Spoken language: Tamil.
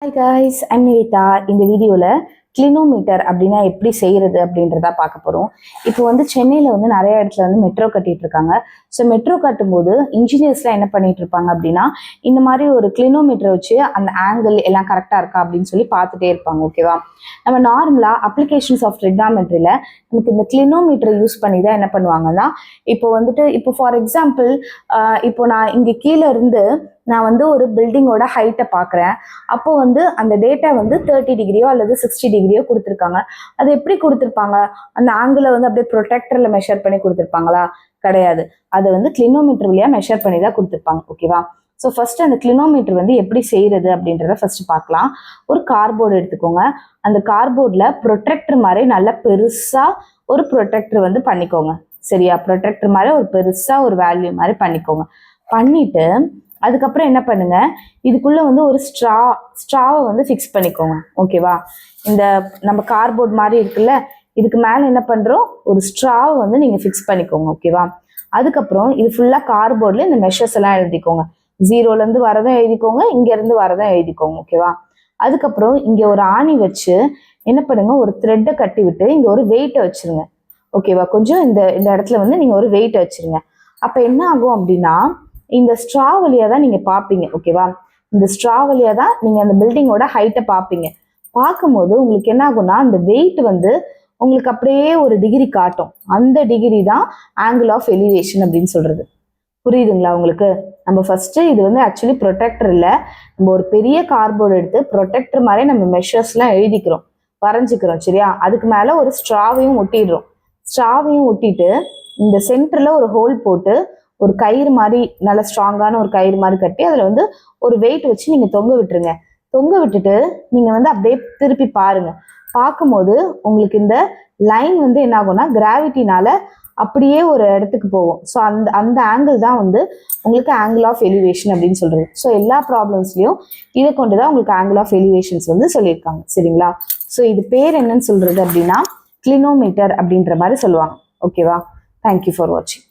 Hi guys, I'm Nivita. இந்த வீடியோவில் கிளினோமீட்டர் அப்படின்னா எப்படி செய்கிறது அப்படின்றத பார்க்க போகிறோம். இப்போ வந்து சென்னையில் வந்து நிறைய இடத்துல வந்து மெட்ரோ கட்டிட்டு இருக்காங்க. ஸோ மெட்ரோ கட்டும்போது இன்ஜினியர்ஸ்லாம் என்ன பண்ணிட்டு இருப்பாங்க அப்படின்னா, இந்த மாதிரி ஒரு கிளினோமீட்டர் வச்சு அந்த ஆங்கிள் எல்லாம் கரெக்டாக இருக்கா அப்படின்னு சொல்லி பார்த்துட்டே இருப்பாங்க. ஓகேவா? நம்ம நார்மலாக அப்ளிகேஷன்ஸ் ஆஃப் ட்ரிக்னாமெட்ரியில் நமக்கு இந்த கிளினோமீட்டரை யூஸ் பண்ணி தான் என்ன பண்ணுவாங்கன்னா, இப்போ ஃபார் எக்ஸாம்பிள் இப்போ நான் இங்கே கீழே இருந்து நான் வந்து ஒரு பில்டிங்கோட ஹைட்டை பார்க்குறேன். அப்போ வந்து அந்த டேட்டா வந்து 30 டிகிரியோ அல்லது 60 டிகிரியோ கொடுத்துருக்காங்க. அது எப்படி கொடுத்துருப்பாங்க? அந்த ஆங்கிளை வந்து அப்படியே ப்ரொடெக்டரில் மெஷர் பண்ணி கொடுத்துருப்பாங்களா? கிடையாது. அதை வந்து கிளினோமீட்டர் வழியாக மெஷர் பண்ணி தான் கொடுத்துருப்பாங்க. ஓகேவா? ஸோ ஃபர்ஸ்ட் அந்த கிளினோமீட்டர் வந்து எப்படி செய்யறது அப்படின்றத ஃபர்ஸ்ட் பார்க்கலாம். ஒரு கார்போர்டு எடுத்துக்கோங்க. அந்த கார்போர்டில் ப்ரொடெக்டர் மாதிரி நல்லா பெருசாக ஒரு ப்ரொடெக்டர் வந்து பண்ணிக்கோங்க. சரியா? ப்ரொடெக்டர் மாதிரி ஒரு பெருசாக ஒரு வேல்யூ மாதிரி பண்ணிக்கோங்க. பண்ணிட்டு அதுக்கப்புறம் என்ன பண்ணுங்க, இதுக்குள்ள வந்து ஒரு ஸ்ட்ராவை வந்து ஃபிக்ஸ் பண்ணிக்கோங்க. ஓகேவா? இந்த நம்ம கார்போர்ட் மாதிரி இருக்குல்ல, இதுக்கு மேலே என்ன பண்ணுறோம், ஒரு ஸ்ட்ராவை வந்து நீங்கள் ஃபிக்ஸ் பண்ணிக்கோங்க. ஓகேவா? அதுக்கப்புறம் இது ஃபுல்லாக கார்போர்டில் இந்த மெஷர்ஸ் எல்லாம் எழுதிக்கோங்க. 0லேருந்து வரதும் எழுதிக்கோங்க, இங்கேருந்து வரதும் எழுதிக்கோங்க. ஓகேவா? அதுக்கப்புறம் இங்கே ஒரு ஆணி வச்சு என்ன பண்ணுங்க, ஒரு த்ரெட்டை கட்டி விட்டு இங்கே ஒரு வெயிட்டை வச்சுருங்க. ஓகேவா? கொஞ்சம் இந்த இடத்துல வந்து நீங்கள் ஒரு வெயிட்டை வச்சுருங்க. அப்போ என்ன ஆகும் அப்படின்னா, இந்த ஸ்ட்ரா வழியாக தான் நீங்கள் பார்ப்பீங்க. ஓகேவா? இந்த ஸ்ட்ரா வழியாக தான் நீங்கள் அந்த பில்டிங்கோட ஹைட்டை பார்ப்பீங்க. பார்க்கும்போது உங்களுக்கு என்ன ஆகும்னா, அந்த வெயிட் வந்து உங்களுக்கு அப்படியே ஒரு டிகிரி காட்டும். அந்த டிகிரி தான் ஆங்கிள் ஆஃப் எலிவேஷன் அப்படின்னு சொல்கிறது. புரியுதுங்களா உங்களுக்கு? நம்ம ஃபர்ஸ்ட் இது வந்து ஆக்சுவலி ப்ரொடெக்டர் இல்லை, நம்ம ஒரு பெரிய கார்போர்டு எடுத்து ப்ரொடெக்டர் மாதிரி நம்ம மெஷர்ஸ்லாம் எழுதிக்கிறோம், வரைஞ்சிக்கிறோம். சரியா? அதுக்கு மேலே ஒரு ஸ்ட்ராவையும் ஒட்டிடுறோம். ஸ்ட்ராவையும் ஒட்டிட்டு இந்த சென்டரில் ஒரு ஹோல் போட்டு ஒரு கயிறு மாதிரி நல்ல ஸ்ட்ராங்கான ஒரு கயிறு மாதிரி கட்டி அதில் வந்து ஒரு வெயிட் வச்சு நீங்கள் தொங்க விட்டுருங்க. தொங்க விட்டுட்டு நீங்கள் வந்து அப்படியே திருப்பி பாருங்க. பார்க்கும்போது உங்களுக்கு இந்த லைன் வந்து என்ன ஆகும்னா, கிராவிட்டினால அப்படியே ஒரு இடத்துக்கு போகும். ஸோ அந்த ஆங்கிள் தான் வந்து உங்களுக்கு ஆங்கிள் ஆஃப் எலிவேஷன் அப்படின்னு சொல்றது. ஸோ எல்லா ப்ராப்ளம்ஸ்லையும் இதை கொண்டு தான் உங்களுக்கு ஆங்கிள் ஆஃப் எலிவேஷன்ஸ் வந்து சொல்லியிருக்காங்க. சரிங்களா? ஸோ இது பேர் என்னன்னு சொல்றது அப்படின்னா கிளினோமீட்டர் அப்படின்ற மாதிரி சொல்லுவாங்க. ஓகேவா? தேங்க்யூ ஃபார் வாட்சிங்.